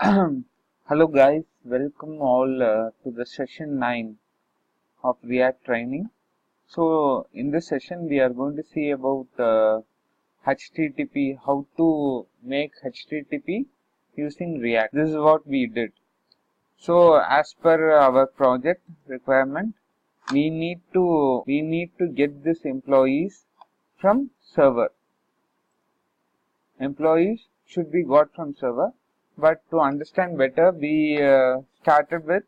Hello guys, welcome all to the session 9 of React training. So in this session we are going to see about HTTP, how to make HTTP using React. This is what we did. So as per our project requirement, we need to get this employees from server. Employees should be got from server. But to understand better, we started with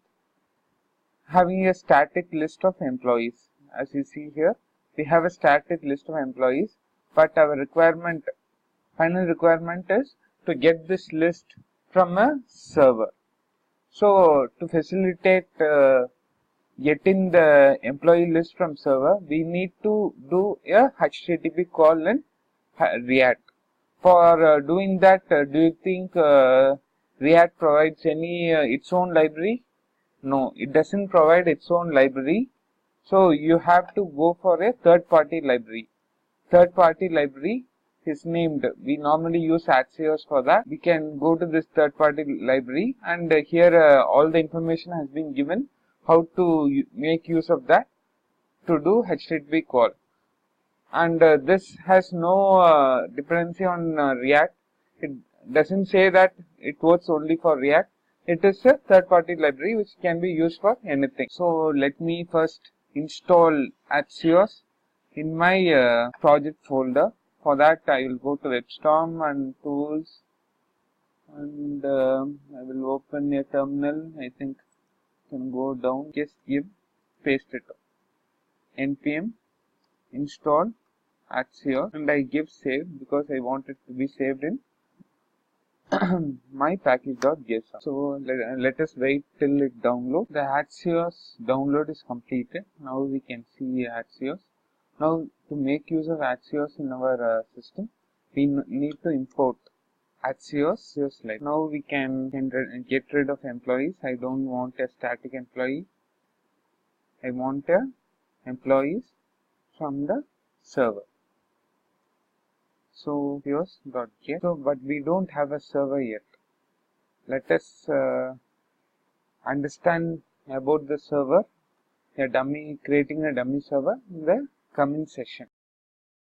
having a static list of employees. As you see here, we have a static list of employees, but our final requirement is to get this list from a server. So to facilitate getting the employee list from server, we need to do a HTTP call in React. For doing that, do you think React provides any its own library? No, it doesn't provide its own library. So you have to go for a third-party library. Third-party library is named. We normally use axios for that. We can go to this third-party library, and here all the information has been given how to make use of that to do HTTP call. And this has no dependency on React. It doesn't say that it works only for React. It is a third-party library which can be used for anything. So let me first install axios in my project folder. For that I will go to WebStorm and Tools, and I will open a terminal. I think I can go down, just paste it up. npm install axios, and I give save because I want it to be saved in my package.json. So let us wait till it downloads. The axios download is completed. Now we can see axios. Now to make use of axios in our system, we need to import axios. Like now we can get rid of employees. I don't want a static employee. I want employees from the server. So here's.get. So but we don't have a server yet. Let us understand about the server, creating a dummy server in the coming session.